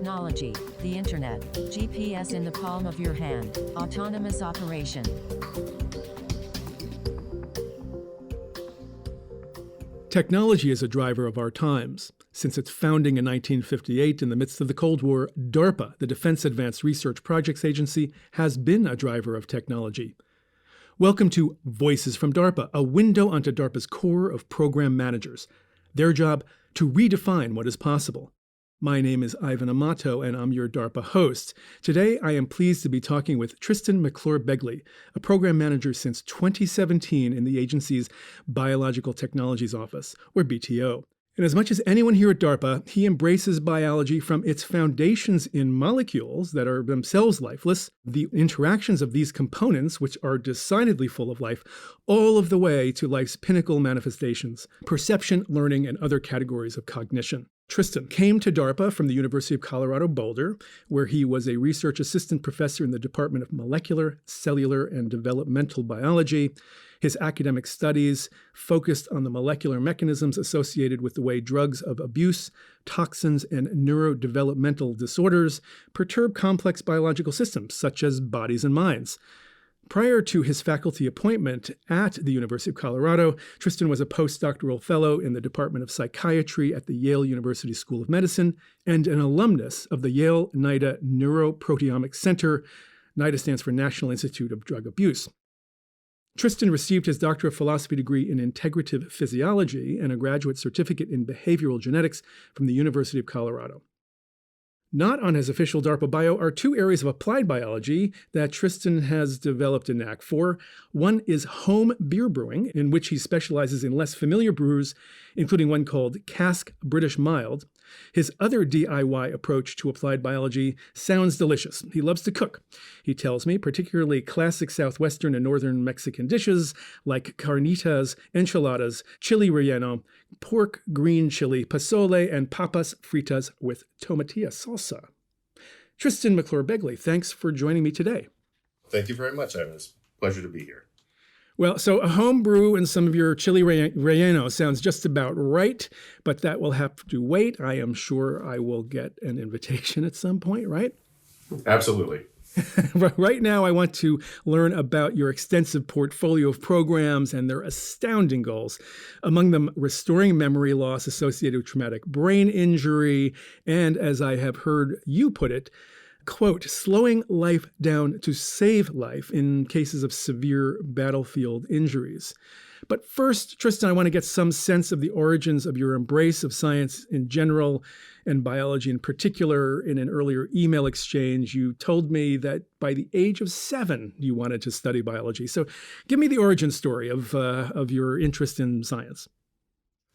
Technology, the internet, GPS in the palm of your hand, autonomous operation. Technology is a driver of our times. Since its founding in 1958 in the midst of the Cold War, DARPA, the Defense Advanced Research Projects Agency, has been a driver of technology. Welcome to Voices from DARPA, a window onto DARPA's core of program managers. Their job, to redefine what is possible. My name is Ivan Amato, and I'm your DARPA host. Today, I am pleased to be talking with Tristan McClure-Begley, a program manager since 2017 in the agency's Biological Technologies Office, or BTO. And as much as anyone here at DARPA, he embraces biology from its foundations in molecules that are themselves lifeless, the interactions of these components, which are decidedly full of life, all of the way to life's pinnacle manifestations, perception, learning, and other categories of cognition. Tristan came to DARPA from the University of Colorado Boulder, where he was a research assistant professor in the Department of Molecular, Cellular, and Developmental Biology. His academic studies focused on the molecular mechanisms associated with the way drugs of abuse, toxins, and neurodevelopmental disorders perturb complex biological systems, such as bodies and minds. Prior to his faculty appointment at the University of Colorado, Tristan was a postdoctoral fellow in the Department of Psychiatry at the Yale University School of Medicine and an alumnus of the Yale NIDA Neuroproteomics Center. NIDA stands for National Institute of Drug Abuse. Tristan received his Doctor of Philosophy degree in Integrative Physiology and a graduate certificate in Behavioral Genetics from the University of Colorado. Not on his official DARPA bio are two areas of applied biology that Tristan has developed a knack for. One is home beer brewing, in which he specializes in less familiar brews, including one called Cask British Mild. His other DIY approach to applied biology sounds delicious. He loves to cook. He tells me, particularly classic Southwestern and Northern Mexican dishes like carnitas, enchiladas, chili relleno, pork green chili, pozole, and papas fritas with tomatilla salsa. Tristan McClure-Begley, thanks for joining me today. Thank you very much, Ivan. It's a pleasure to be here. Well, so a home brew and some of your chili relleno sounds just about right, but that will have to wait. I am sure I will get an invitation at some point, right? Absolutely. Right now, I want to learn about your extensive portfolio of programs and their astounding goals. Among them, restoring memory loss associated with traumatic brain injury, and as I have heard you put it, quote, slowing life down to save life in cases of severe battlefield injuries. But first, Tristan, I want to get some sense of the origins of your embrace of science in general and biology in particular. In an earlier email exchange, you told me that by the age of 7, you wanted to study biology. So give me the origin story of your interest in science.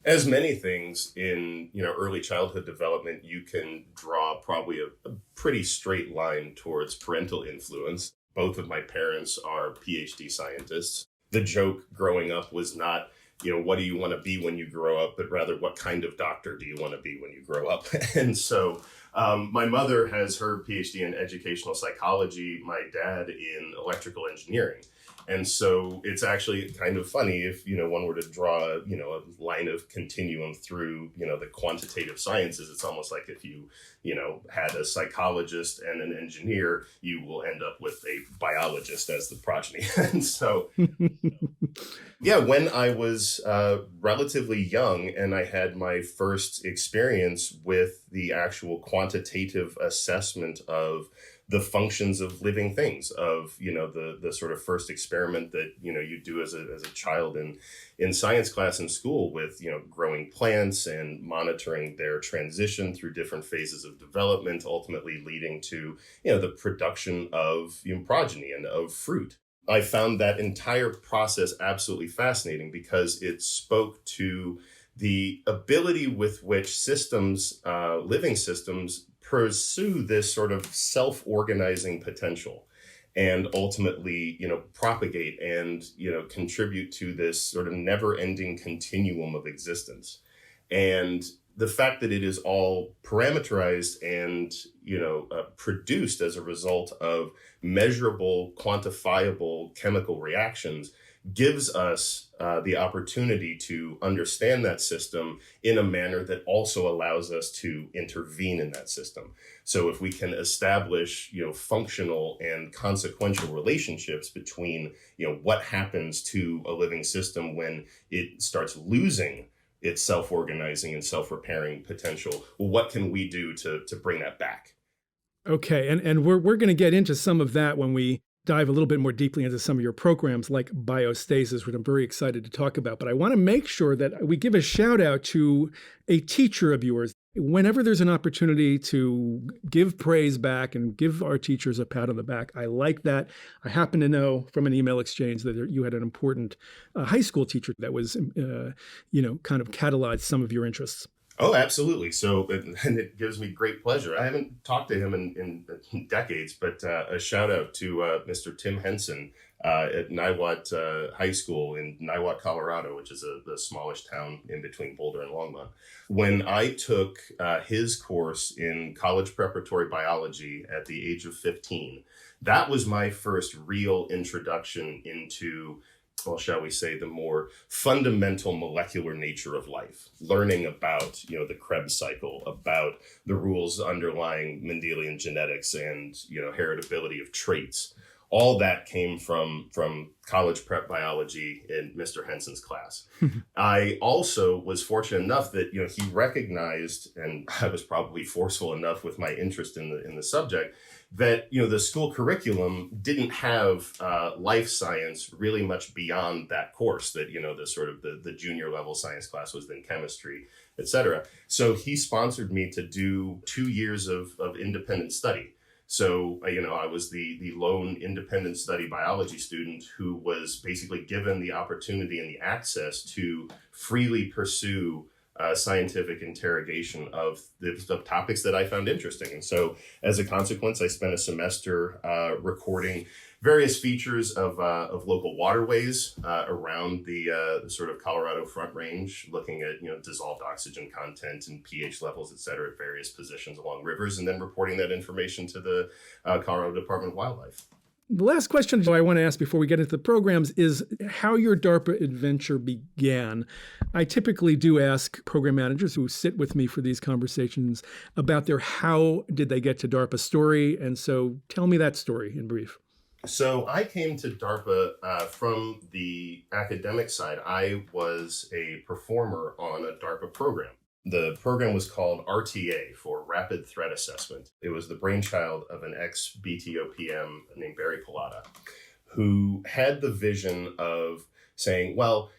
As many things in early childhood development, you can draw probably a pretty straight line towards parental influence. Both of my parents are PhD scientists. The joke growing up was not, what do you want to be when you grow up, but rather what kind of doctor do you want to be when you grow up? And so my mother has her PhD in educational psychology, my dad in electrical engineering. And so it's actually kind of funny if, one were to draw, a line of continuum through, the quantitative sciences. It's almost like if you, had a psychologist and an engineer, you will end up with a biologist as the progeny. And so, yeah, when I was relatively young and I had my first experience with the actual quantitative assessment of the functions of living things, of the sort of first experiment that you do as a child in science class in school with growing plants and monitoring their transition through different phases of development, ultimately leading to the production of progeny and of fruit. I found that entire process absolutely fascinating because it spoke to the ability with which systems, living systems, pursue this sort of self-organizing potential and ultimately, propagate and, contribute to this sort of never-ending continuum of existence. And the fact that it is all parameterized and, produced as a result of measurable, quantifiable chemical reactions gives us the opportunity to understand that system in a manner that also allows us to intervene in that system. So if we can establish, functional and consequential relationships between, what happens to a living system when it starts losing its self-organizing and self-repairing potential, well, what can we do to bring that back? Okay, and we're going to get into some of that when we dive a little bit more deeply into some of your programs like Biostasis, which I'm very excited to talk about. But I want to make sure that we give a shout out to a teacher of yours. Whenever there's an opportunity to give praise back and give our teachers a pat on the back, I like that. I happen to know from an email exchange that you had an important high school teacher that was, kind of catalyzed some of your interests. Oh, absolutely. So, and it gives me great pleasure. I haven't talked to him in decades, but a shout out to Mr. Tim Henson at Niwot High School in Niwot, Colorado, which is a smallish town in between Boulder and Longmont. When I took his course in college preparatory biology at the age of 15, that was my first real introduction into, well, shall we say, the more fundamental molecular nature of life, learning about, the Krebs cycle, about the rules underlying Mendelian genetics and, heritability of traits. All that came from college prep biology in Mr. Henson's class. I also was fortunate enough that, he recognized, and I was probably forceful enough with my interest in the subject, that, the school curriculum didn't have life science really much beyond that course, that, the sort of the junior level science class was then chemistry, et cetera. So he sponsored me to do 2 years of independent study. So, I was the lone independent study biology student who was basically given the opportunity and the access to freely pursue scientific interrogation of the topics that I found interesting. And so as a consequence, I spent a semester recording various features of local waterways around the sort of Colorado Front Range, looking at dissolved oxygen content and pH levels, et cetera, at various positions along rivers, and then reporting that information to the Colorado Department of Wildlife. The last question I want to ask before we get into the programs is how your DARPA adventure began. I typically do ask program managers who sit with me for these conversations about their how did they get to DARPA story. And so tell me that story in brief. So I came to DARPA from the academic side. I was a performer on a DARPA program. The program was called RTA, for Rapid Threat Assessment. It was the brainchild of an ex-BTO PM named Barry Pilata, who had the vision of saying, well,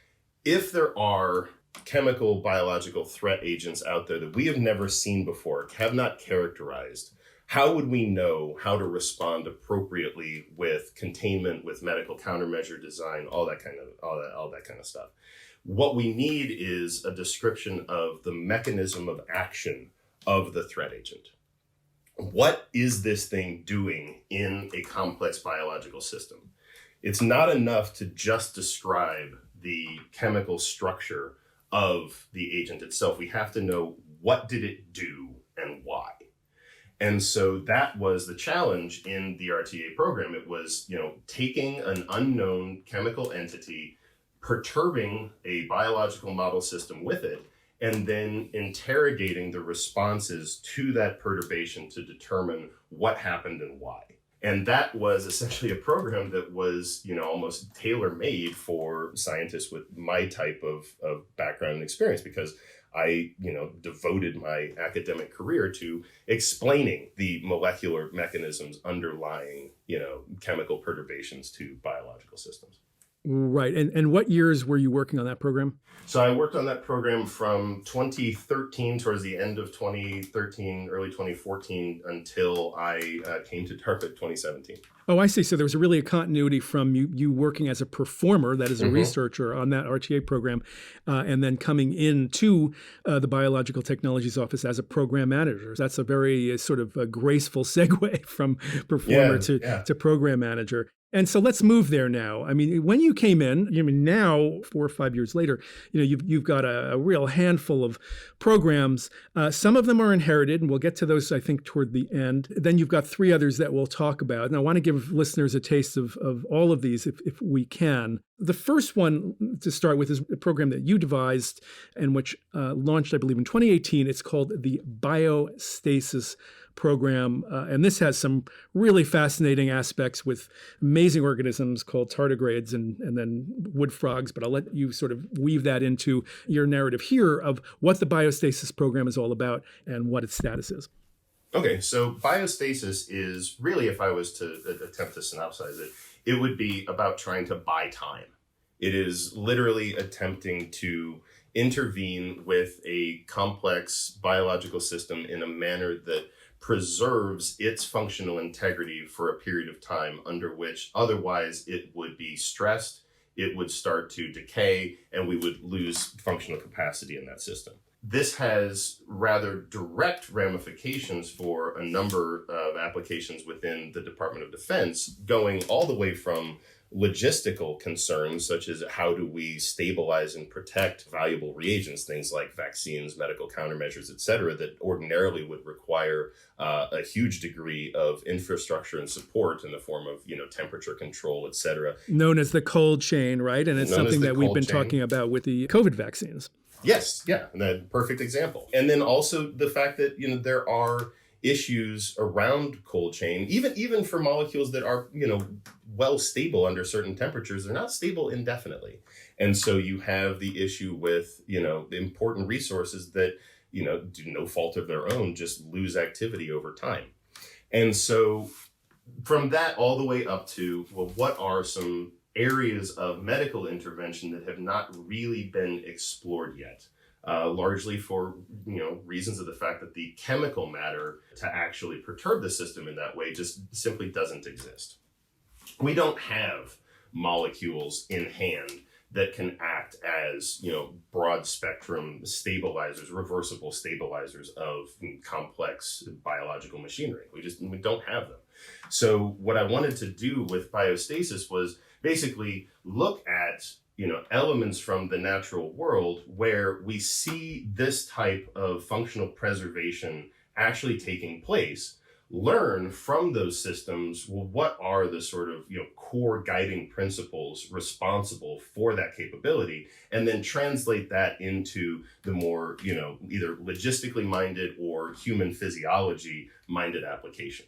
if there are chemical, biological threat agents out there that we have never seen before, have not characterized, how would we know how to respond appropriately with containment, with medical countermeasure design, all that kind of stuff? What we need is a description of the mechanism of action of the threat agent. What is this thing doing in a complex biological system? It's not enough to just describe the chemical structure of the agent itself. We have to know, what did it do and why? And so that was the challenge in the RTA program. It was, taking an unknown chemical entity, perturbing a biological model system with it, and then interrogating the responses to that perturbation to determine what happened and why. And that was essentially a program that was, almost tailor-made for scientists with my type of background and experience, because I, devoted my academic career to explaining the molecular mechanisms underlying, chemical perturbations to biological systems. Right. And what years were you working on that program? So I worked on that program from 2013, towards the end of 2013, early 2014, until I came to DARPA 2017. Oh, I see. So there was really a continuity from you working as a performer, that is a researcher on that RTA program, and then coming into the Biological Technologies Office as a program manager. That's a very sort of a graceful segue from performer to program manager. And so let's move there now. I mean, when you came in, now 4 or 5 years later, you've got a real handful of programs. Some of them are inherited, and we'll get to those, I think, toward the end. Then you've got 3 others that we'll talk about. And I want to give listeners a taste of all of these if we can. The first one to start with is a program that you devised and which launched, I believe, in 2018. It's called the Biostasis Program. And this has some really fascinating aspects with amazing organisms called tardigrades and then wood frogs. But I'll let you sort of weave that into your narrative here of what the Biostasis Program is all about and what its status is. Okay, so biostasis is really, if I was to attempt to synopsize it, it would be about trying to buy time. It is literally attempting to intervene with a complex biological system in a manner that preserves its functional integrity for a period of time under which otherwise it would be stressed, it would start to decay, and we would lose functional capacity in that system. This has rather direct ramifications for a number of applications within the Department of Defense, going all the way from logistical concerns, such as how do we stabilize and protect valuable reagents, things like vaccines, medical countermeasures, et cetera, that ordinarily would require a huge degree of infrastructure and support in the form of, temperature control, et cetera. Known as the cold chain, right? And it's something that we've been talking about with the COVID vaccines. Yes, yeah, the perfect example. And then also the fact that, there are issues around cold chain, even for molecules that are, well stable under certain temperatures, they're not stable indefinitely. And so you have the issue with, the important resources that, do no fault of their own, just lose activity over time. And so from that all the way up to, well, what are some areas of medical intervention that have not really been explored yet? Largely for reasons of the fact that the chemical matter to actually perturb the system in that way just simply doesn't exist. We don't have molecules in hand that can act as broad spectrum stabilizers, reversible stabilizers of complex biological machinery. We don't have them. So what I wanted to do with biostasis was basically look at elements from the natural world where we see this type of functional preservation actually taking place, learn from those systems, well, what are the sort of, core guiding principles responsible for that capability, and then translate that into the more, either logistically minded or human physiology minded application.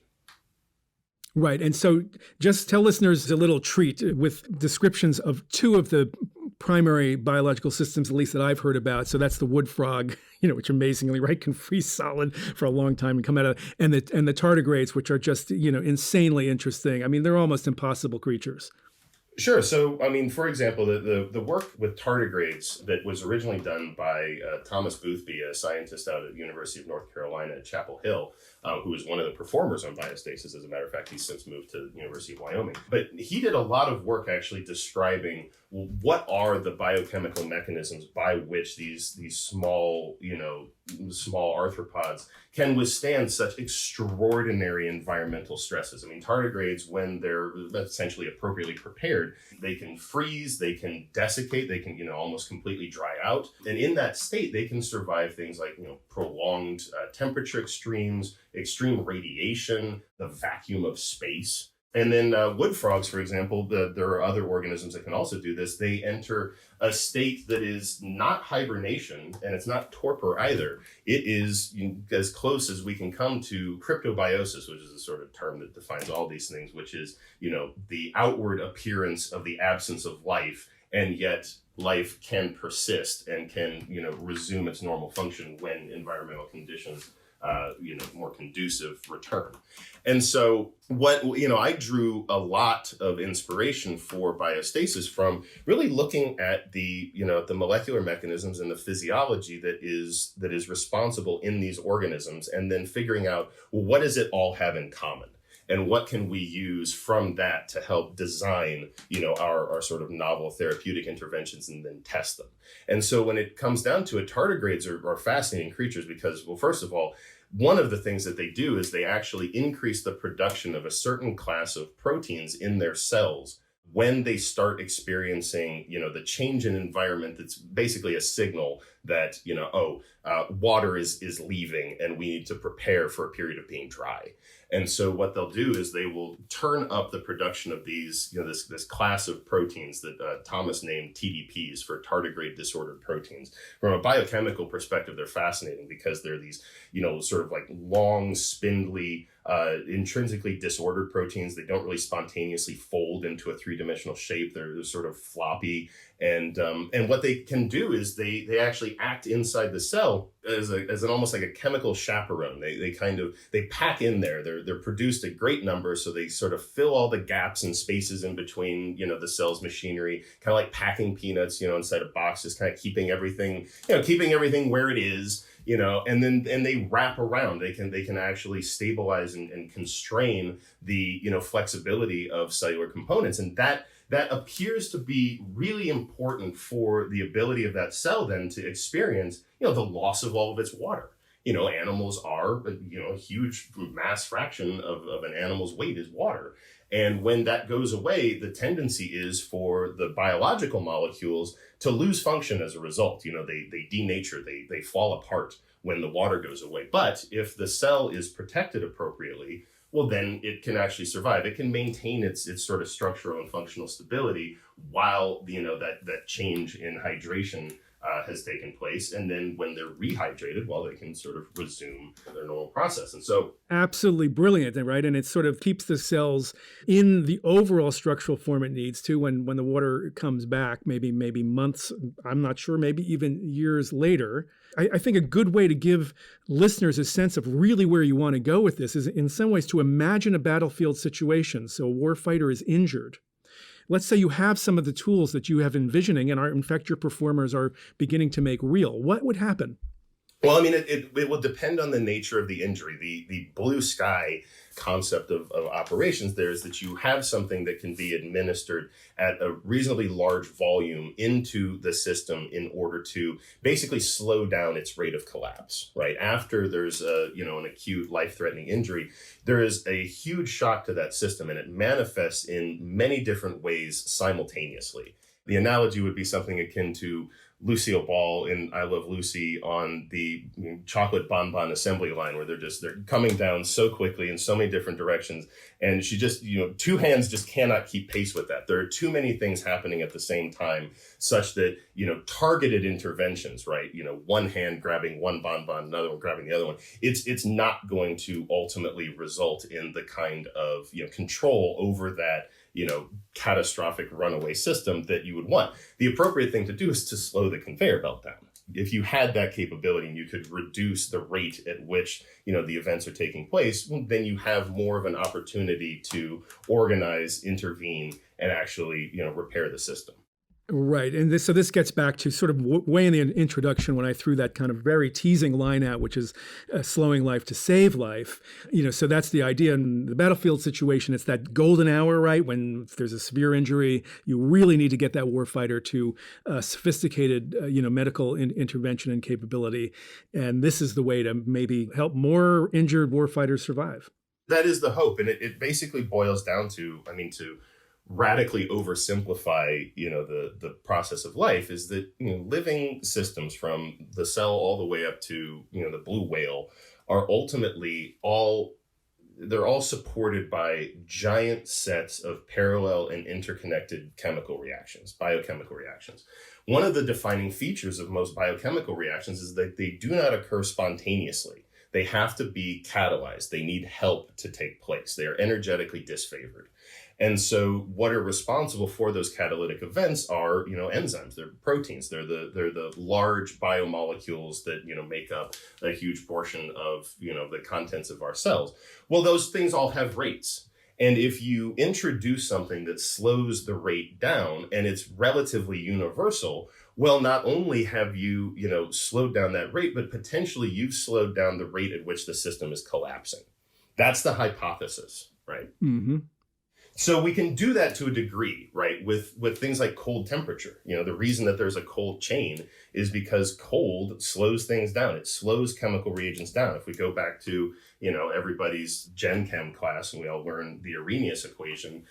Right. And so just tell listeners a little treat with descriptions of 2 of the primary biological systems, at least that I've heard about. So that's the wood frog, which amazingly, right, can freeze solid for a long time and come out of, and the tardigrades, which are just, insanely interesting. I mean, they're almost impossible creatures. Sure. So, I mean, for example, the work with tardigrades that was originally done by Thomas Boothby, a scientist out at the University of North Carolina at Chapel Hill, who was one of the performers on biostasis. As a matter of fact, he's since moved to the University of Wyoming. But he did a lot of work actually describing what are the biochemical mechanisms by which these small, small arthropods can withstand such extraordinary environmental stresses. I mean, tardigrades, when they're essentially appropriately prepared, they can freeze, they can desiccate, they can, almost completely dry out. And in that state, they can survive things like, prolonged temperature extremes, extreme radiation, the vacuum of space. And then wood frogs, for example, there are other organisms that can also do this. They enter a state that is not hibernation and it's not torpor either. It is as close as we can come to cryptobiosis, which is a sort of term that defines all these things, which is, the outward appearance of the absence of life, and yet life can persist and can, resume its normal function when environmental conditions more conducive return. And so I drew a lot of inspiration for biostasis from really looking at the molecular mechanisms and the physiology that is responsible in these organisms, and then figuring out, well, what does it all have in common? And what can we use from that to help design, our sort of novel therapeutic interventions and then test them? And so when it comes down to it, tardigrades are fascinating creatures because, well, first of all, one of the things that they do is they actually increase the production of a certain class of proteins in their cells when they start experiencing, the change in environment. That's basically a signal that, water is leaving and we need to prepare for a period of being dry. And so what they'll do is they will turn up the production of these, this class of proteins that Thomas named TDPs, for tardigrade disordered proteins. From a biochemical perspective, they're fascinating because they're these, sort of like long, spindly, intrinsically disordered proteins. They don't really spontaneously fold into a three-dimensional shape. They're sort of floppy. And what they can do is they actually act inside the cell as an almost like a chemical chaperone. They pack in there. They're produced a great number, so they sort of fill all the gaps and spaces in between, the cell's machinery, kind of like packing peanuts, inside a box, just kind of keeping everything where it is. And they wrap around. They can actually stabilize and constrain the, flexibility of cellular components. And that appears to be really important for the ability of that cell then to experience, the loss of all of its water. Animals are, a huge mass fraction of an animal's weight is water. And when that goes away, the tendency is for the biological molecules to lose function as a result. They denature, they fall apart when the water goes away. But if the cell is protected appropriately, well, then it can actually survive. It can maintain its sort of structural and functional stability while, that change in hydration has taken place. And then when they're rehydrated, well, they can sort of resume their normal process. And so absolutely brilliant, right? And it sort of keeps the cells in the overall structural form it needs to when the water comes back, maybe months, I'm not sure, maybe even years later. I think a good way to give listeners a sense of really where you want to go with this is in some ways to imagine a battlefield situation. So a warfighter is injured. Let's say you have some of the tools that you have envisioning and in fact, your performers are beginning to make real. What would happen? Well, I mean, it will depend on the nature of the injury. The blue sky concept of operations there is that you have something that can be administered at a reasonably large volume into the system in order to basically slow down its rate of collapse, right? After there's an acute life-threatening injury, there is a huge shock to that system, and it manifests in many different ways simultaneously. The analogy would be something akin to Lucille Ball in I Love Lucy on the chocolate bonbon assembly line, where they're coming down so quickly in so many different directions. And she just, two hands just cannot keep pace with that. There are too many things happening at the same time, such that, targeted interventions, right? One hand grabbing one bonbon, another one grabbing the other one. It's not going to ultimately result in the kind of, control over that, catastrophic runaway system that you would want. The appropriate thing to do is to slow the conveyor belt down. If you had that capability and you could reduce the rate at which, the events are taking place, well, then you have more of an opportunity to organize, intervene, and actually, repair the system. Right. And this gets back to sort of way in the introduction when I threw that kind of very teasing line out, which is slowing life to save life. So that's the idea in the battlefield situation. It's that golden hour, right? When there's a severe injury, you really need to get that warfighter to sophisticated, medical intervention and capability. And this is the way to maybe help more injured warfighters survive. That is the hope. And it basically boils down to radically oversimplify, the process of life is that, living systems from the cell all the way up to, the blue whale are ultimately they're all supported by giant sets of parallel and interconnected chemical reactions, biochemical reactions. One of the defining features of most biochemical reactions is that they do not occur spontaneously. They have to be catalyzed. They need help to take place. They are energetically disfavored. And so what are responsible for those catalytic events are, enzymes, they're proteins, they're the large biomolecules that, make up a huge portion of, the contents of our cells. Well, those things all have rates. And if you introduce something that slows the rate down and it's relatively universal, well, not only have you, slowed down that rate, but potentially you've slowed down the rate at which the system is collapsing. That's the hypothesis, right? Mm-hmm. So we can do that to a degree, right? With things like cold temperature. The reason that there's a cold chain is because cold slows things down. It slows chemical reagents down. If we go back to, everybody's Gen Chem class and we all learn the Arrhenius equation,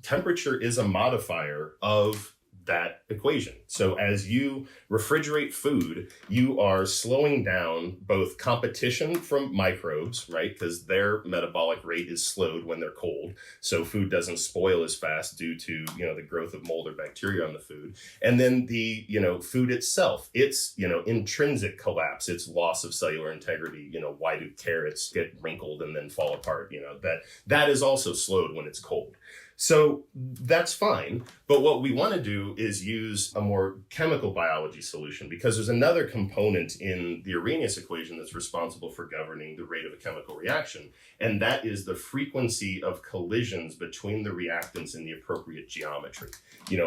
temperature is a modifier of that equation. So as you refrigerate food, you are slowing down both competition from microbes, right? Because their metabolic rate is slowed when they're cold. So food doesn't spoil as fast due to, the growth of mold or bacteria on the food. And then the, food itself, its, intrinsic collapse, its loss of cellular integrity. Why do carrots get wrinkled and then fall apart? That is also slowed when it's cold. So that's fine. But what we want to do is use a more chemical biology solution, because there's another component in the Arrhenius equation that's responsible for governing the rate of a chemical reaction. And that is the frequency of collisions between the reactants in the appropriate geometry.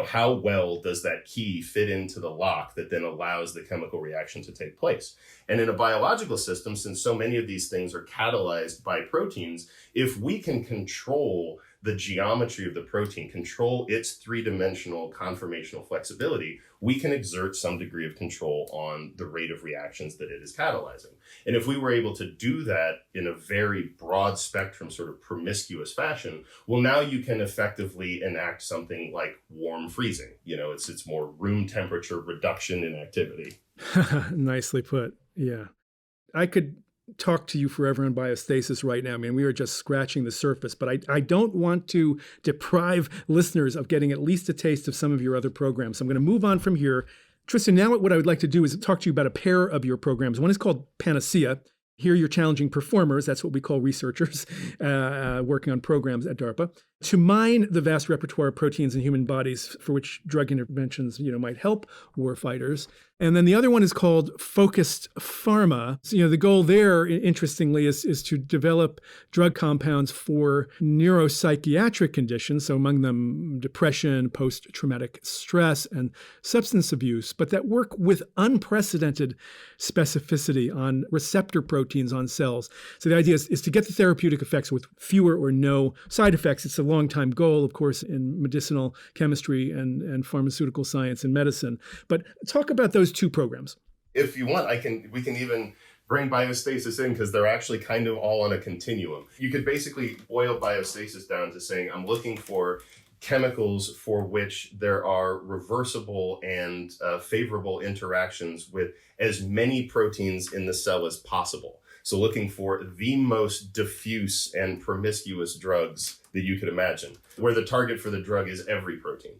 How well does that key fit into the lock that then allows the chemical reaction to take place? And in a biological system, since so many of these things are catalyzed by proteins, if we can control the geometry of the protein, control its three-dimensional conformational flexibility, we can exert some degree of control on the rate of reactions that it is catalyzing. And if we were able to do that in a very broad spectrum, sort of promiscuous fashion, well, now you can effectively enact something like warm freezing. It's more room temperature reduction in activity. Nicely put. Yeah. I could talk to you forever on biostasis right now. I mean, we are just scratching the surface, but I don't want to deprive listeners of getting at least a taste of some of your other programs. So I'm going to move on from here. Tristan, now what I would like to do is talk to you about a pair of your programs. One is called Panacea. Here you're challenging performers, that's what we call researchers, working on programs at DARPA, to mine the vast repertoire of proteins in human bodies for which drug interventions, might help warfighters. And then the other one is called Focused Pharma. So, the goal there, interestingly, is to develop drug compounds for neuropsychiatric conditions, so among them depression, post-traumatic stress, and substance abuse, but that work with unprecedented specificity on receptor proteins on cells. So the idea is to get the therapeutic effects with fewer or no side effects. It's a long-time goal, of course, in medicinal chemistry and pharmaceutical science and medicine. But talk about those two programs. If you want, we can even bring biostasis in, because they're actually kind of all on a continuum. You could basically boil biostasis down to saying, I'm looking for chemicals for which there are reversible and favorable interactions with as many proteins in the cell as possible. So looking for the most diffuse and promiscuous drugs that you could imagine, where the target for the drug is every protein.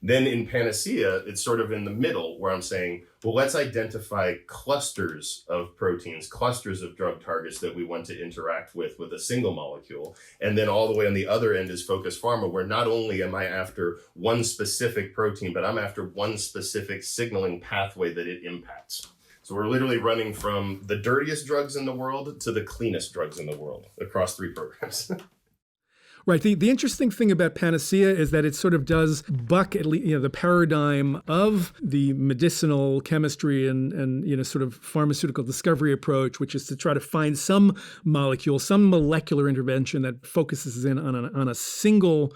Then in Panacea, it's sort of in the middle, where I'm saying, well, let's identify clusters of proteins, clusters of drug targets that we want to interact with a single molecule. And then all the way on the other end is Focused Pharma, where not only am I after one specific protein, but I'm after one specific signaling pathway that it impacts. So we're literally running from the dirtiest drugs in the world to the cleanest drugs in the world across 3 programs. Right. The interesting thing about Panacea is that it sort of does buck at least, the paradigm of the medicinal chemistry and sort of pharmaceutical discovery approach, which is to try to find some molecule, some molecular intervention that focuses in on a single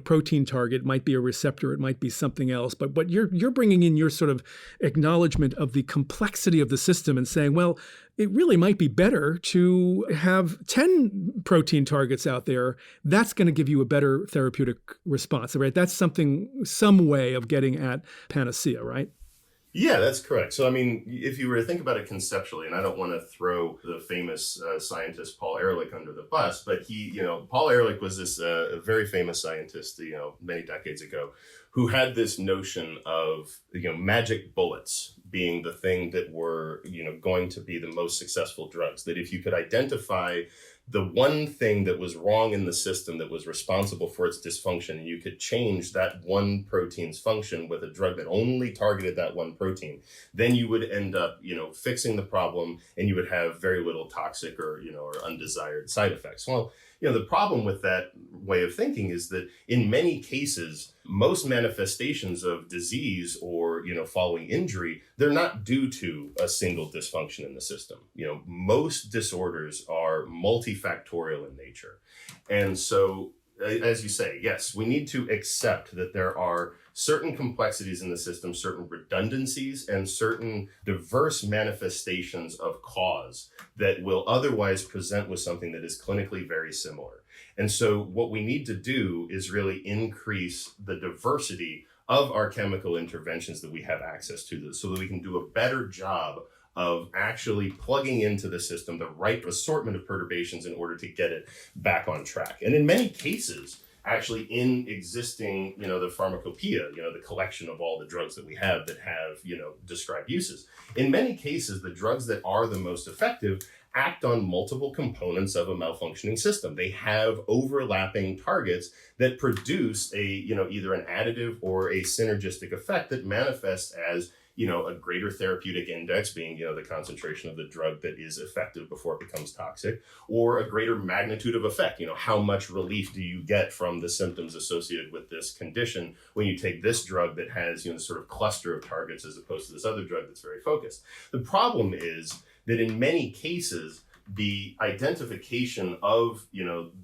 protein target. It might be a receptor, it might be something else. But you're bringing in your sort of acknowledgement of the complexity of the system and saying, well, it really might be better to have 10 protein targets out there. That's going to give you a better therapeutic response, right? That's some way of getting at Panacea, right? Yeah, that's correct. So, I mean, if you were to think about it conceptually, and I don't want to throw the famous scientist Paul Ehrlich under the bus, but Paul Ehrlich was this very famous scientist, many decades ago, who had this notion of, magic bullets being the thing that were, going to be the most successful drugs. That if you could identify the one thing that was wrong in the system that was responsible for its dysfunction, and you could change that one protein's function with a drug that only targeted that one protein, then you would end up, fixing the problem, and you would have very little toxic or undesired side effects. Well, the problem with that way of thinking is that in many cases, most manifestations of disease or, following injury, they're not due to a single dysfunction in the system. Most disorders are multifactorial in nature. And so as you say, yes, we need to accept that there are certain complexities in the system, certain redundancies, and certain diverse manifestations of cause that will otherwise present with something that is clinically very similar. And so what we need to do is really increase the diversity of our chemical interventions that we have access to, so that we can do a better job of actually plugging into the system the right assortment of perturbations in order to get it back on track. And in many cases, actually in existing, the pharmacopoeia, the collection of all the drugs that we have that have, described uses. In many cases, the drugs that are the most effective act on multiple components of a malfunctioning system. They have overlapping targets that produce a, either an additive or a synergistic effect that manifests as a greater therapeutic index, being, the concentration of the drug that is effective before it becomes toxic, or a greater magnitude of effect. How much relief do you get from the symptoms associated with this condition when you take this drug that has, sort of cluster of targets as opposed to this other drug that's very focused. The problem is that in many cases, the identification of,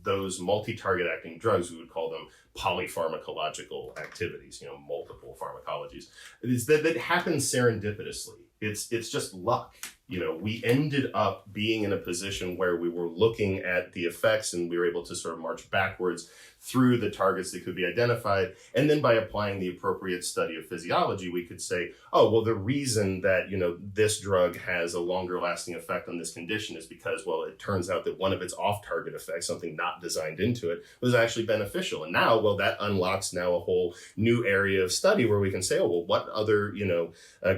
those multi-target acting drugs, we would call them polypharmacological activities, multiple pharmacologies, is that happens serendipitously. It's just luck. We ended up being in a position where we were looking at the effects and we were able to sort of march backwards through the targets that could be identified. And then by applying the appropriate study of physiology, we could say, oh, well, the reason that, this drug has a longer lasting effect on this condition is because, well, it turns out that one of its off-target effects, something not designed into it, was actually beneficial. And now, well, that unlocks now a whole new area of study where we can say, oh, well, what other,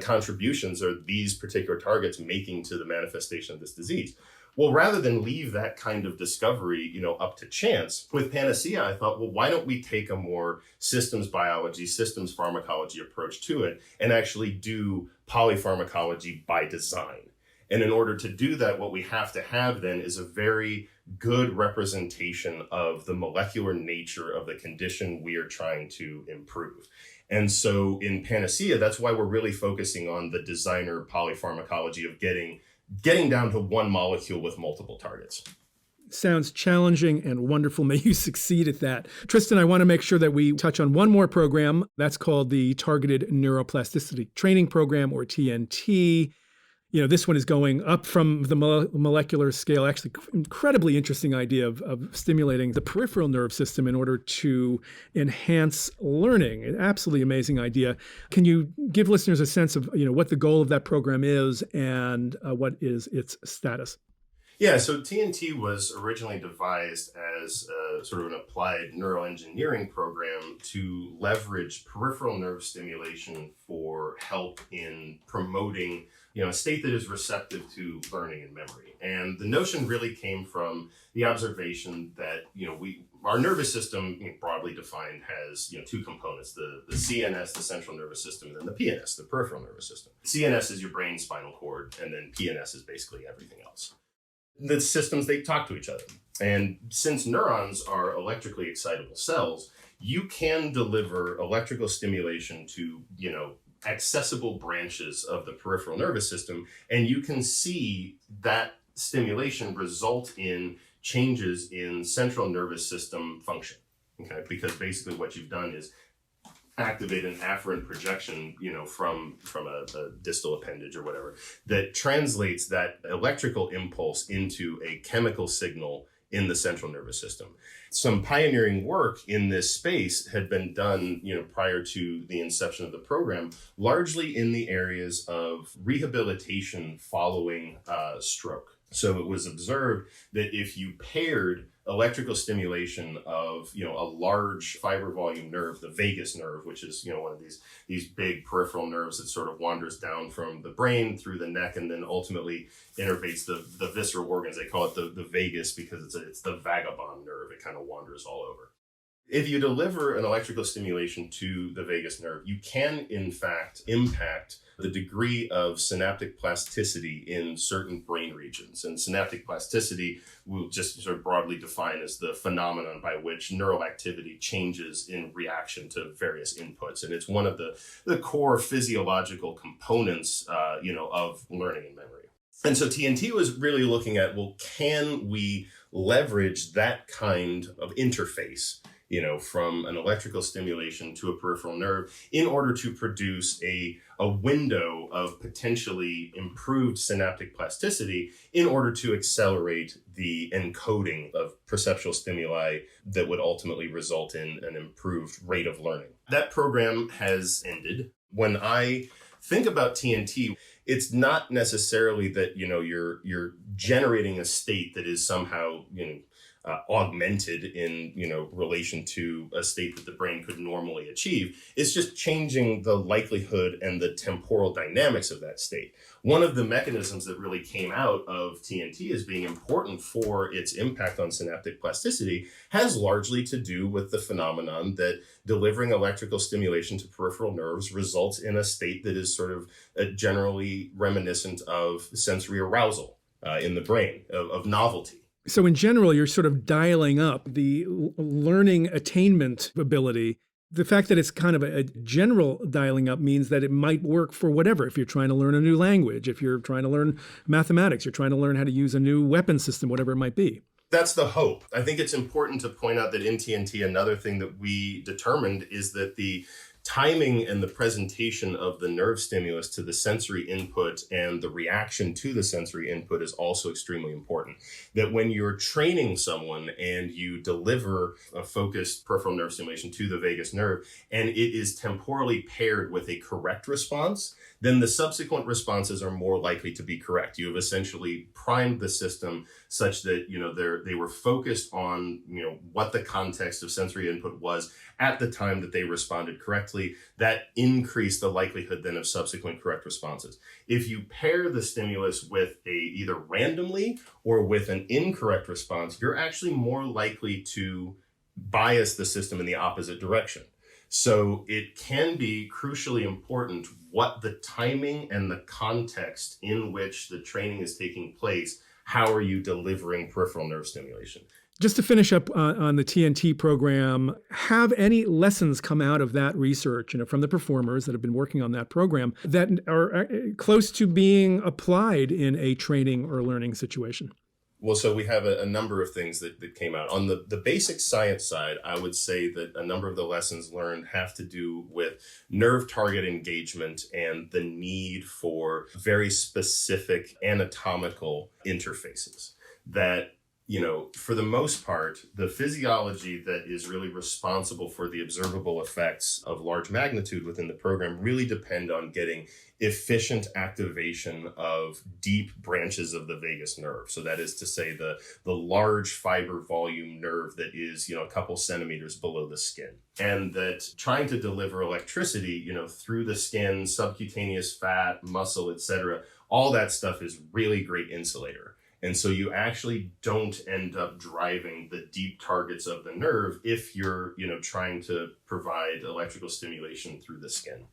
contributions are these particular targets making to the manifestation of this disease? Well, rather than leave that kind of discovery, up to chance, with Panacea, I thought, well, why don't we take a more systems biology, systems pharmacology approach to it and actually do polypharmacology by design? And in order to do that, what we have to have then is a very good representation of the molecular nature of the condition we are trying to improve. And so in Panacea, that's why we're really focusing on the designer polypharmacology of getting down to one molecule with multiple targets. Sounds challenging and wonderful. May you succeed at that. Tristan, I want to make sure that we touch on one more program. That's called the Targeted Neuroplasticity Training Program, or TNT. This one is going up from the molecular scale. Actually, incredibly interesting idea of stimulating the peripheral nerve system in order to enhance learning. An absolutely amazing idea. Can you give listeners a sense of, what the goal of that program is and what is its status? Yeah, so TNT was originally devised as sort of an applied neuroengineering program to leverage peripheral nerve stimulation for help in promoting, a state that is receptive to learning and memory. And the notion really came from the observation that, our nervous system, broadly defined, has, two components, the CNS, the central nervous system, and then the PNS, the peripheral nervous system. CNS is your brain, spinal cord, and then PNS is basically everything else. The systems, they talk to each other. And since neurons are electrically excitable cells, you can deliver electrical stimulation to, accessible branches of the peripheral nervous system, and you can see that stimulation result in changes in central nervous system function. Okay, because basically what you've done is activate an afferent projection, from a distal appendage or whatever, that translates that electrical impulse into a chemical signal in the central nervous system. Some pioneering work in this space had been done, prior to the inception of the program, largely in the areas of rehabilitation following stroke. So it was observed that if you paired electrical stimulation of, a large fiber volume nerve, the vagus nerve, which is, one of these big peripheral nerves that sort of wanders down from the brain through the neck and then ultimately innervates the visceral organs. They call it the vagus because it's the vagabond nerve. It kind of wanders all over. If you deliver an electrical stimulation to the vagus nerve, you can, in fact, impact the degree of synaptic plasticity in certain brain regions. And synaptic plasticity will just sort of broadly define as the phenomenon by which neural activity changes in reaction to various inputs. And it's one of the core physiological components, of learning and memory. And so TNT was really looking at, well, can we leverage that kind of interface, from an electrical stimulation to a peripheral nerve in order to produce a window of potentially improved synaptic plasticity in order to accelerate the encoding of perceptual stimuli that would ultimately result in an improved rate of learning. That program has ended. When I think about TNT, it's not necessarily that, you're generating a state that is somehow, augmented in, relation to a state that the brain could normally achieve. It's just changing the likelihood and the temporal dynamics of that state. One of the mechanisms that really came out of TNT as being important for its impact on synaptic plasticity has largely to do with the phenomenon that delivering electrical stimulation to peripheral nerves results in a state that is sort of generally reminiscent of sensory arousal in the brain, of novelty. So in general, you're sort of dialing up the learning attainment ability. The fact that it's kind of a general dialing up means that it might work for whatever. If you're trying to learn a new language, if you're trying to learn mathematics, you're trying to learn how to use a new weapon system, whatever it might be. That's the hope. I think it's important to point out that in TNT, another thing that we determined is that the timing and the presentation of the nerve stimulus to the sensory input and the reaction to the sensory input is also extremely important. That when you're training someone and you deliver a focused peripheral nerve stimulation to the vagus nerve and it is temporally paired with a correct response, then the subsequent responses are more likely to be correct. You have essentially primed the system such that, they were focused on, what the context of sensory input was at the time that they responded correctly. That increased the likelihood then of subsequent correct responses. If you pair the stimulus with either randomly or with an incorrect response, you're actually more likely to bias the system in the opposite direction. So it can be crucially important what the timing and the context in which the training is taking place. How are you delivering peripheral nerve stimulation? Just to finish up on the TNT program, have any lessons come out of that research, from the performers that have been working on that program that are close to being applied in a training or learning situation? Well, so we have a number of things that came out. On the basic science side, I would say that a number of the lessons learned have to do with nerve target engagement and the need for very specific anatomical interfaces that, for the most part, the physiology that is really responsible for the observable effects of large magnitude within the program really depend on getting efficient activation of deep branches of the vagus nerve. So that is to say the large fiber volume nerve that is, a couple centimeters below the skin. And that trying to deliver electricity, through the skin, subcutaneous fat, muscle, etc., all that stuff is really great insulator. And so you actually don't end up driving the deep targets of the nerve if you're, trying to provide electrical stimulation through the skin.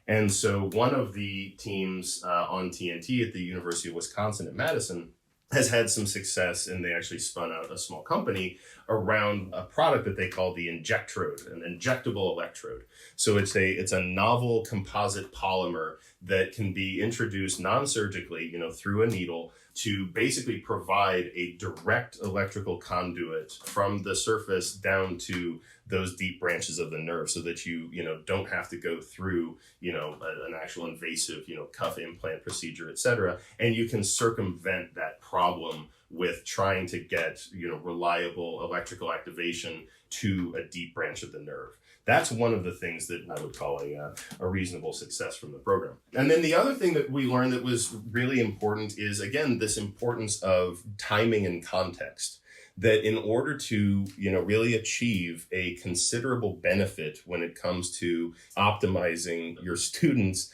And so one of the teams on TNT at the University of Wisconsin at Madison has had some success, and they actually spun out a small company around a product that they call the injectrode, an injectable electrode. So it's a novel composite polymer that can be introduced non-surgically, through a needle to basically provide a direct electrical conduit from the surface down to those deep branches of the nerve so that you don't have to go through, an actual invasive, cuff implant procedure, et cetera. And you can circumvent that problem with trying to get, reliable electrical activation to a deep branch of the nerve. That's one of the things that I would call a reasonable success from the program. And then the other thing that we learned that was really important is, again, this importance of timing and context. That in order to, really achieve a considerable benefit when it comes to optimizing your students,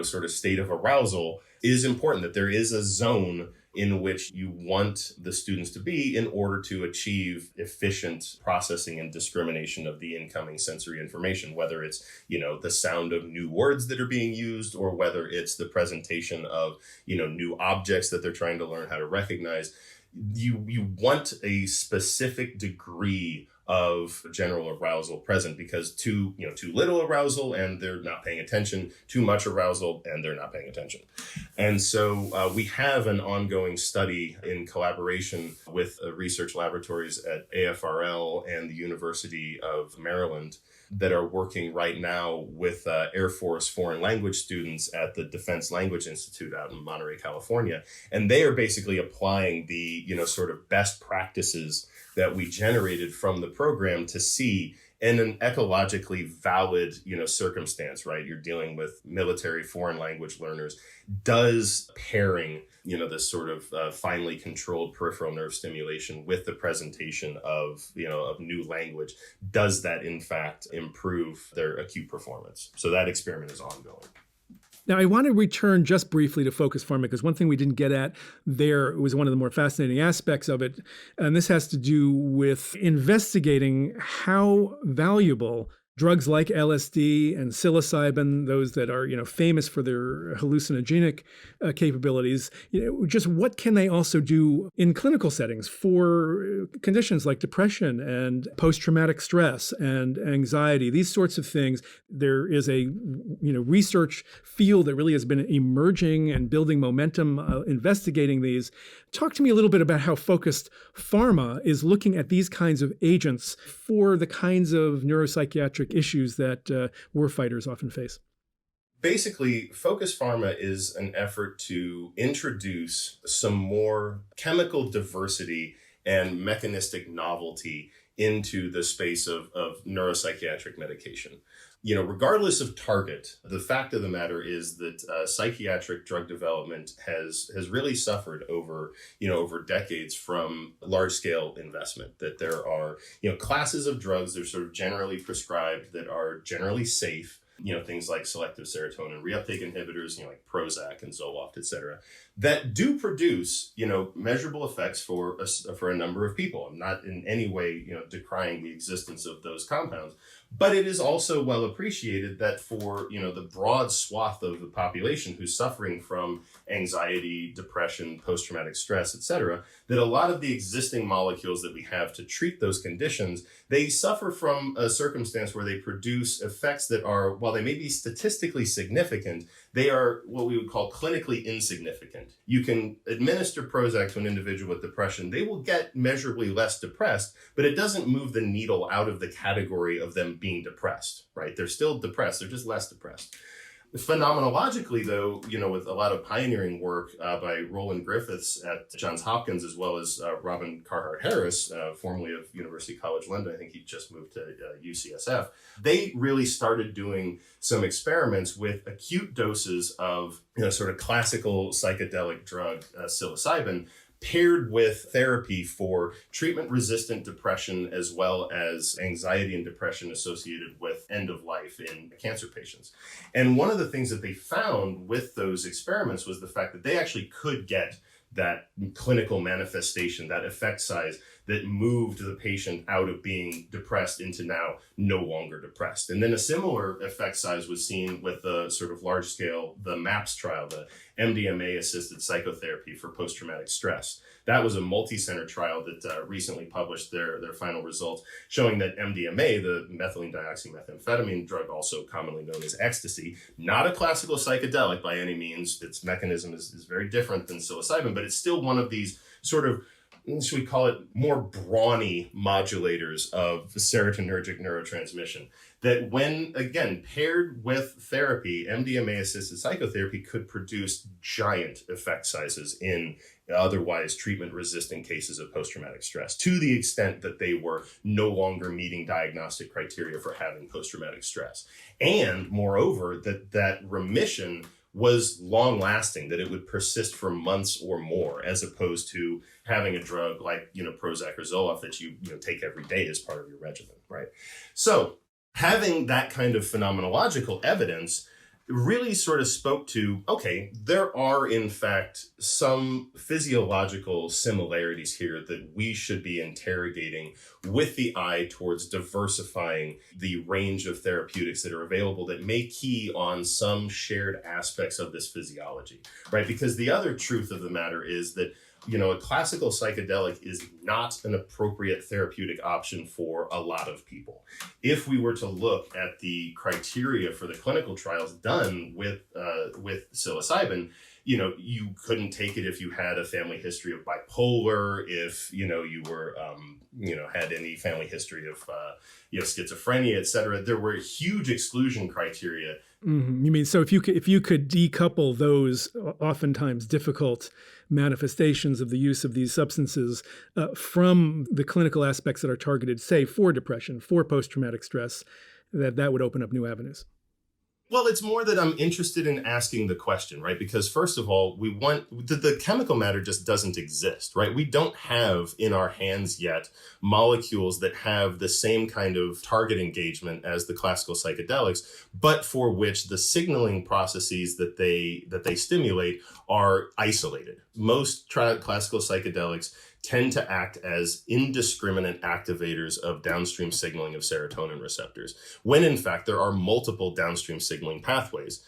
sort of state of arousal, is important that there is a zone in which you want the students to be in order to achieve efficient processing and discrimination of the incoming sensory information, whether it's, the sound of new words that are being used or whether it's the presentation of, new objects that they're trying to learn how to recognize. You want a specific degree of general arousal present, because too little arousal and they're not paying attention, too much arousal and they're not paying attention. And so we have an ongoing study in collaboration with research laboratories at AFRL and the University of Maryland that are working right now with Air Force foreign language students at the Defense Language Institute out in Monterey, California. And they are basically applying the, sort of best practices that we generated from the program to see in an ecologically valid, circumstance, right? You're dealing with military foreign language learners. Does pairing, this sort of finely controlled peripheral nerve stimulation with the presentation of new language, does that in fact improve their acute performance? So that experiment is ongoing. Now, I want to return just briefly to Focus Pharma, because one thing we didn't get at there was one of the more fascinating aspects of it. And this has to do with investigating how valuable drugs like LSD and psilocybin, those that are, famous for their hallucinogenic capabilities, just what can they also do in clinical settings for conditions like depression and post-traumatic stress and anxiety, these sorts of things. There is a, research field that really has been emerging and building momentum, investigating these. Talk to me a little bit about how Focused Pharma is looking at these kinds of agents for the kinds of neuropsychiatric issues that warfighters often face. Basically, Focus Pharma is an effort to introduce some more chemical diversity and mechanistic novelty into the space of neuropsychiatric medication. Regardless of target, the fact of the matter is that psychiatric drug development has really suffered over decades from large scale investment. That there are classes of drugs that are sort of generally prescribed that are generally safe. Things like selective serotonin reuptake inhibitors, like Prozac and Zoloft, et cetera, that do produce, measurable effects for a number of people. I'm not in any way, decrying the existence of those compounds, but it is also well appreciated that for, the broad swath of the population who's suffering from anxiety, depression, post-traumatic stress, et cetera, that a lot of the existing molecules that we have to treat those conditions, they suffer from a circumstance where they produce effects that are, while they may be statistically significant, they are what we would call clinically insignificant. You can administer Prozac to an individual with depression. They will get measurably less depressed, but it doesn't move the needle out of the category of them being depressed, right? They're still depressed. They're just less depressed. Phenomenologically, though, with a lot of pioneering work by Roland Griffiths at Johns Hopkins, as well as Robin Carhart-Harris, formerly of University College London, I think he just moved to UCSF, they really started doing some experiments with acute doses of sort of classical psychedelic drug psilocybin, paired with therapy for treatment-resistant depression as well as anxiety and depression associated with end of life in cancer patients. And one of the things that they found with those experiments was the fact that they actually could get that clinical manifestation, that effect size that moved the patient out of being depressed into now no longer depressed. And then a similar effect size was seen with the sort of large scale, the MAPS trial, the MDMA assisted psychotherapy for post-traumatic stress. That was a multi-center trial that recently published their final results showing that MDMA, the methylene dioxymethamphetamine drug, also commonly known as ecstasy, not a classical psychedelic by any means. Its mechanism is very different than psilocybin, but it's still one of these sort of, should we call it, more brawny modulators of serotonergic neurotransmission that when, again, paired with therapy, MDMA-assisted psychotherapy could produce giant effect sizes in otherwise treatment-resistant cases of post-traumatic stress, to the extent that they were no longer meeting diagnostic criteria for having post-traumatic stress. And moreover, that remission was long-lasting, that it would persist for months or more, as opposed to having a drug like, Prozac or Zoloft that you take every day as part of your regimen, right? So having that kind of phenomenological evidence really sort of spoke to, okay, there are in fact some physiological similarities here that we should be interrogating with the eye towards diversifying the range of therapeutics that are available that may key on some shared aspects of this physiology, right? Because the other truth of the matter is that a classical psychedelic is not an appropriate therapeutic option for a lot of people. If we were to look at the criteria for the clinical trials done with psilocybin, you couldn't take it if you had a family history of bipolar, if, you were, had any family history of, schizophrenia, et cetera. There were huge exclusion criteria. Mm-hmm. You mean, so if you could decouple those oftentimes difficult manifestations of the use of these substances from the clinical aspects that are targeted, say, for depression, for post-traumatic stress, that would open up new avenues. Well, it's more that I'm interested in asking the question, right? Because first of all, we want the chemical matter just doesn't exist, right? We don't have in our hands yet molecules that have the same kind of target engagement as the classical psychedelics, but for which the signaling processes that they stimulate are isolated. Most classical psychedelics tend to act as indiscriminate activators of downstream signaling of serotonin receptors, when in fact there are multiple downstream signaling pathways.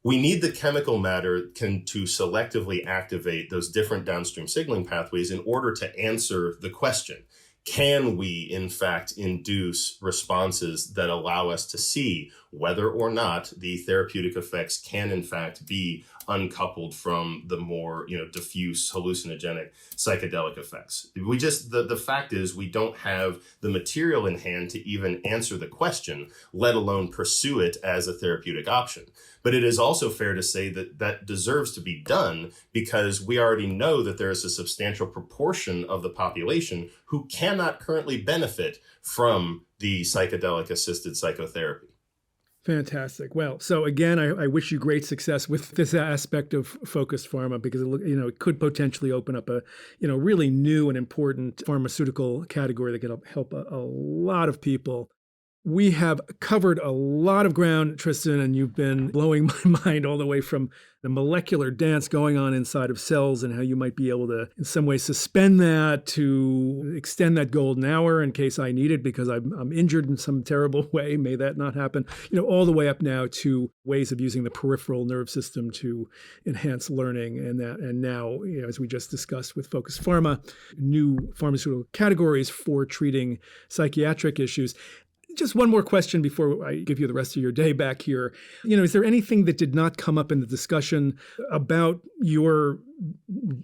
We need the chemical matter to selectively activate those different downstream signaling pathways in order to answer the question, can we in fact induce responses that allow us to see whether or not the therapeutic effects can in fact be uncoupled from the more diffuse hallucinogenic psychedelic effects. We just the fact is we don't have the material in hand to even answer the question, let alone pursue it as a therapeutic option. But it is also fair to say that deserves to be done because we already know that there is a substantial proportion of the population who cannot currently benefit from the psychedelic assisted psychotherapy. Fantastic. Well, so again, I wish you great success with this aspect of focused pharma because it could potentially open up a really new and important pharmaceutical category that could help a lot of people. We have covered a lot of ground, Tristan, and you've been blowing my mind all the way from the molecular dance going on inside of cells and how you might be able to, in some way, suspend that to extend that golden hour in case I need it because I'm injured in some terrible way. May that not happen. All the way up now to ways of using the peripheral nerve system to enhance learning, and now, as we just discussed with Focused Pharma, new pharmaceutical categories for treating psychiatric issues. Just one more question before I give you the rest of your day back here. Is there anything that did not come up in the discussion about your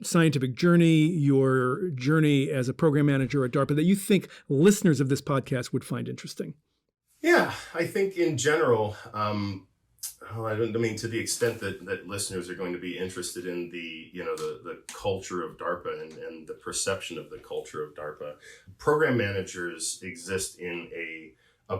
scientific journey, your journey as a program manager at DARPA that you think listeners of this podcast would find interesting? Yeah, I think in general, to the extent that listeners are going to be interested in the culture of DARPA and the perception of the culture of DARPA, program managers exist in a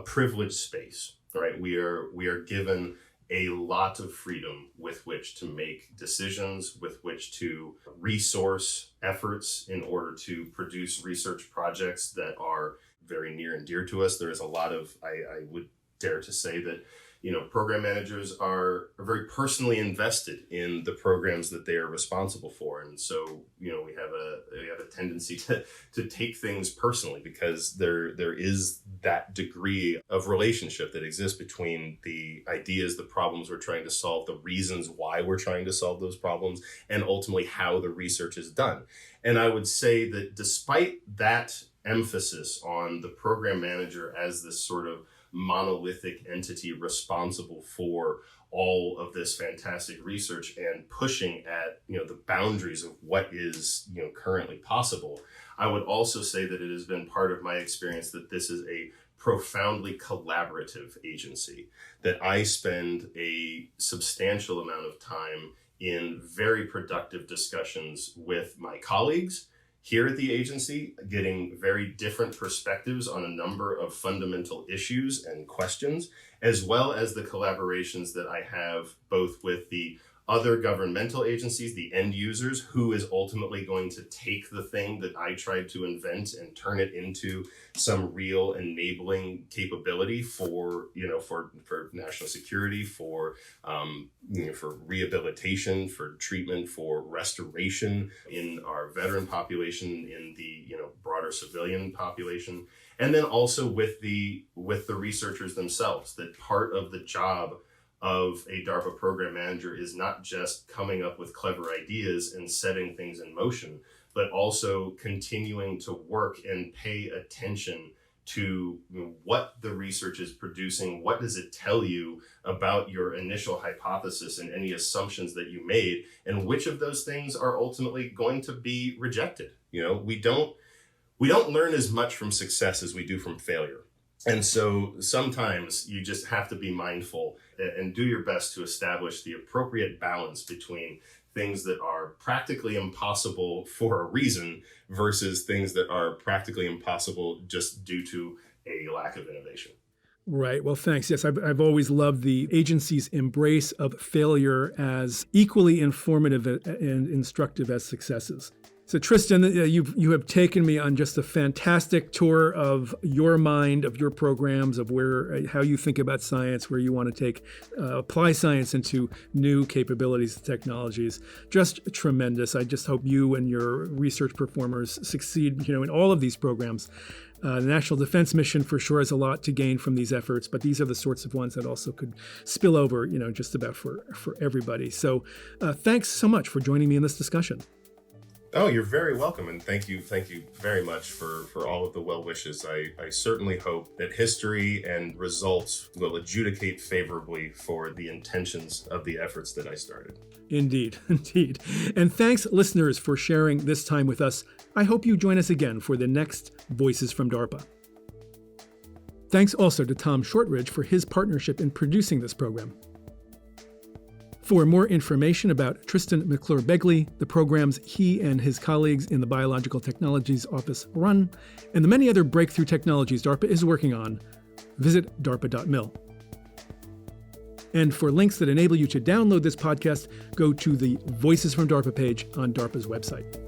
privileged space, right? We are given a lot of freedom with which to make decisions, with which to resource efforts in order to produce research projects that are very near and dear to us. There is a lot of, I would dare to say that, program managers are very personally invested in the programs that they are responsible for. And so, we have a tendency to take things personally because there is that degree of relationship that exists between the ideas, the problems we're trying to solve, the reasons why we're trying to solve those problems, and ultimately how the research is done. And I would say that despite that emphasis on the program manager as this sort of monolithic entity responsible for all of this fantastic research and pushing at the boundaries of what is currently possible, I would also say that it has been part of my experience that this is a profoundly collaborative agency, that I spend a substantial amount of time in very productive discussions with my colleagues here at the agency, getting very different perspectives on a number of fundamental issues and questions, as well as the collaborations that I have both with the other governmental agencies, the end users, who is ultimately going to take the thing that I tried to invent and turn it into some real enabling capability for national security, for rehabilitation, for treatment, for restoration in our veteran population, in the broader civilian population, and then also with the researchers themselves. That part of the job of a DARPA program manager is not just coming up with clever ideas and setting things in motion, but also continuing to work and pay attention to what the research is producing. What does it tell you about your initial hypothesis and any assumptions that you made, and which of those things are ultimately going to be rejected? We don't learn as much from success as we do from failure. And so sometimes you just have to be mindful and do your best to establish the appropriate balance between things that are practically impossible for a reason versus things that are practically impossible just due to a lack of innovation. Right. Well, thanks. Yes, I've always loved the agency's embrace of failure as equally informative and instructive as successes. So Tristan, you have taken me on just a fantastic tour of your mind, of your programs, of how you think about science, where you want to apply science into new capabilities and technologies. Just tremendous. I just hope you and your research performers succeed, in all of these programs. The National Defense Mission for sure has a lot to gain from these efforts, but these are the sorts of ones that also could spill over, just about for everybody. So thanks so much for joining me in this discussion. Oh, you're very welcome. And thank you very much for all of the well wishes. I certainly hope that history and results will adjudicate favorably for the intentions of the efforts that I started. Indeed. And thanks, listeners, for sharing this time with us. I hope you join us again for the next Voices from DARPA. Thanks also to Tom Shortridge for his partnership in producing this program. For more information about Tristan McClure-Begley, the programs he and his colleagues in the Biological Technologies Office run, and the many other breakthrough technologies DARPA is working on, visit darpa.mil. And for links that enable you to download this podcast, go to the Voices from DARPA page on DARPA's website.